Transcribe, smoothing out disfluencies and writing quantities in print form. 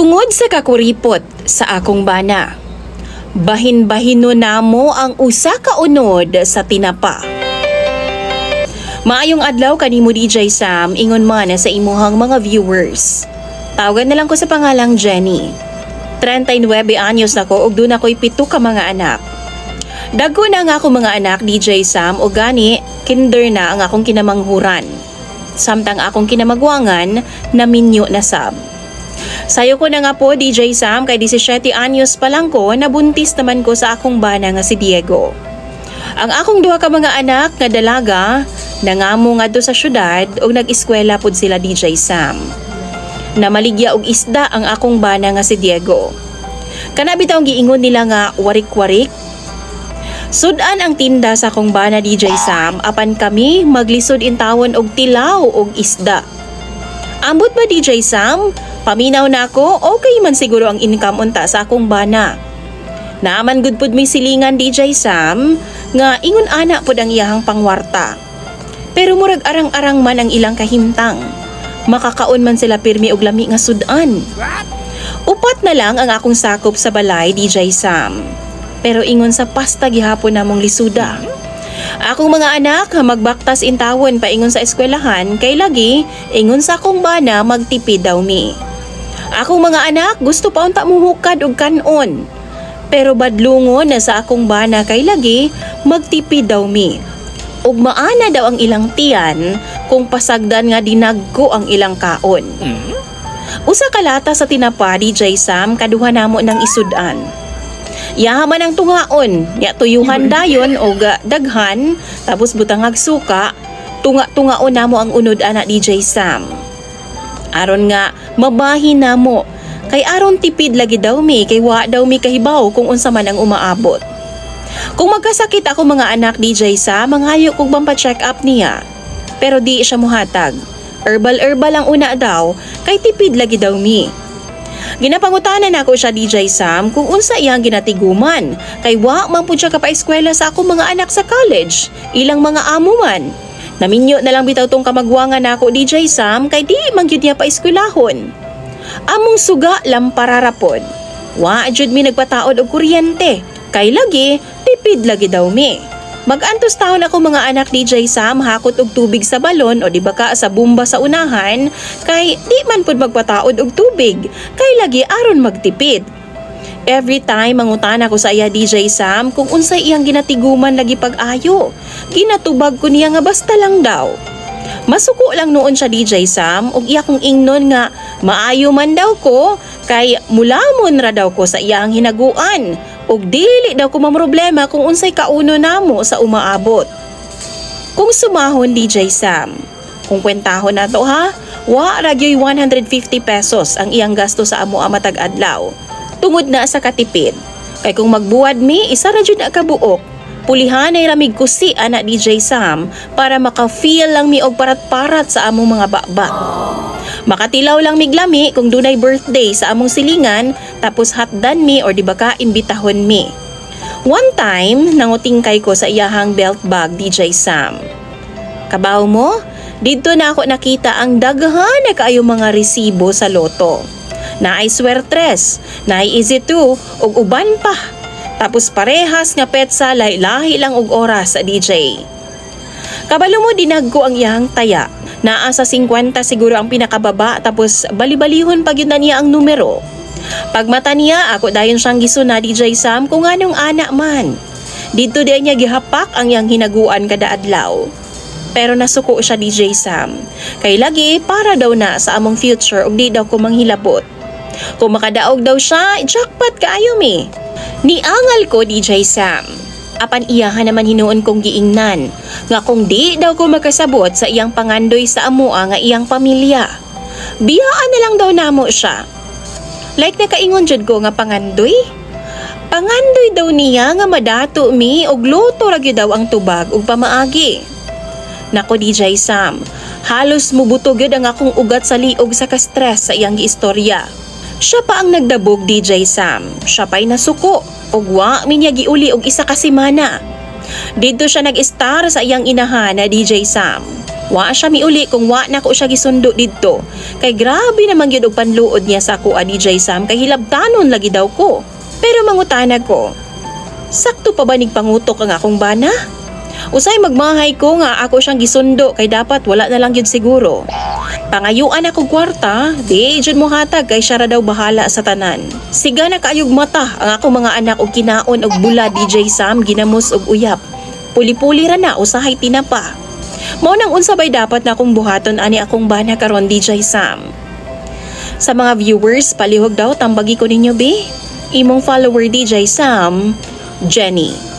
Tungod sa kakuripot sa akong bana, bahin-bahino namo ang usa ka unod sa tinapa. Maayong adlaw kanimo DJ Sam, ingon man sa imuhang mga viewers. Tawagan na lang ko sa pangalang Jenny. 39 anyos na ko ug doon ako'y 7 ka mga anak. Dagko na nga ako mga anak DJ Sam o gani kinder na ang akong kinamanghuran. Samtang akong kinamagwangan na minyo na sab. Sayo ko na nga po DJ Sam kay 17 anyos pa lang ko nabuntis naman ko sa akong bana nga si Diego. Ang akong duha ka mga anak nga dalaga nangamo ngadto sa syudad ug nag-eskwela pud sila DJ Sam. Namaligya og isda ang akong bana nga si Diego. Kana bitaw giingon nila nga warik-warik. Sudan ang tinda sa akong bana DJ Sam apan kami maglisod intawon og tilaw og isda. Ambot ba DJ Sam? Paminaw na ako, okay man siguro ang income unta sa akong bana. Naaman gud pud may silingan DJ Sam nga ingon ana pud ang iyahang pangwarta. Pero murag arang-arang man ang ilang kahimtang. Makakaon man sila pirmi og lami nga sudan. Upat na lang ang akong sakop sa balay DJ Sam. Pero ingon sa pasta gihapon namong lisuda. Akong mga anak magbaktas intawon pa ingon sa eskwelahan kay lagi ingon sa akong bana magtipid daw mi. Akong mga anak gusto pa unta muhukad og kanon. Pero badlungon na sa akong bana kay lagi magtipid daw mi. Ug maana daw ang ilang tiyan kung pasagdan nga dinagko ang ilang kaon. Usa ka lata sa tinapa DJ Sam kaduha namo ng isudan. Yahaman ang tungaon, ya tuyuhan dayon o daghan, tapos butangag suka, tunga-tungaon namo ang unod ana DJ Sam. Aron nga, mabahin namo, kay aron tipid lagi daw mi, kay wa daw mi kahibaw kung unsa man ang umaabot. Kung magkasakit ako mga anak DJ Sam, manghayo kog pampacheck up niya. Pero di siya muhatag. Herbal ang una daw, kay tipid lagi daw mi. Ginapangutanan ako siya DJ Sam kung unsa iyang ginatiguman kay wa man pud siya kapaeskwela sa akong mga anak sa college, ilang mga amo man. Naminyo na lang bitaw tong kamagwangan nako DJ Sam kay di man gyud niya paeskwelahon. Among suga lampararapod. Wa jud mi nagpataod og kuryente kay lagi tipid lagi daw mi. Mag-antos taon ako mga anak DJ Sam hakot og tubig sa balon o di ba ka sa bumba sa unahan kay di man pud magpataod og tubig kay lagi aron magtipid. Every time mangutan ako sa iya DJ Sam kung unsay iyang ginatiguman lagi pag-ayo. Ginatubag ko niya nga basta lang daw. Masuko lang noon siya DJ Sam ug iya kong ingnon nga maayo man daw ko kay mulamon ra daw ko sa iyang hinaguan. Ug dili daw ko mamroblema kung unsay kauno namo sa umaabot. Kung sumahon DJ Sam, kung kwentahon na to ha, wa ragyoy 150 pesos ang iyang gasto sa amo matag adlaw. Tungod na sa katipid. Kay kung magbuwad mi, isa ra jud na kabuok. Pulihan ay ramig kusi ana DJ Sam para maka-feel lang mi og parat-parat sa among mga bakbak. Makatilaw lang miglami kung dunay birthday sa among silingan tapos hatdan mi or di ba ka imbitahon mi. One time, nangutingkay ko sa iyahang belt bag DJ Sam. Kabaw mo, dito na ako nakita ang daghan na kaayo mga resibo sa loto. Naay swertres, naay easy to, ug uban pa. Tapos parehas nga petsa lahi lang og oras sa DJ. Kabalo mo dinagko ang iyang taya. Naa sa 50 siguro ang pinakababa tapos bali-balihon pag yun na niya ang numero. Pagmata niya, ako dayon siyang gisuna DJ Sam kung anong anak man. Dito din niya gihapak ang iyang hinaguan kada adlaw. Pero nasuko siya DJ Sam. Kay lagi para daw na sa among future ug di daw ko manghilabot. Kung makadaog daw siya, jackpot kaayo mi. Niangal ko DJ Sam. Apan iyahan naman hinuon kong giingnan nga kung di daw ko makasabot sa iyang pangandoy sa amoa nga iyang pamilya. Biyaan na lang daw namo siya. Like nakaingon jud ko nga pangandoy. Pangandoy daw niya nga madato mi og luto ra gyud daw ang tubag ug pamaagi. Nako DJ Sam, halos mubutog gyud ang akong ugat sa liog sa ka-stress sa iyang giistorya. Siya pa ang nagdabog DJ Sam. Siya pa'y nasuko. Og wa minya giuli og isa ka semana. Dito siya nag-star sa iyang inahan na DJ Sam. Wa siya miuli kung wa na ko siya gisundo didto. Kay grabe naman gyud og panluod niya sa ako DJ Sam kay hilabtanon lagi daw ko. Pero mangutana ko, sakto pa ba nig pangutok ang akong bana? Usay magmahay ko nga ako siyang gisundo kay dapat wala na lang yun siguro. Pangayuan akong kwarta, di jud mo hatag kay siya ra daw bahala sa tanan. Siga na kaayog mata ang akong mga anak og kinaon og bula DJ Sam ginamos og uyap. Puli-puli ra na usahay tinapa. Mao nang unsa bay dapat na akong buhaton ani akong bana karon DJ Sam. Sa mga viewers, palihog daw tambagi ko ninyo be. Imong follower DJ Sam, Jenny.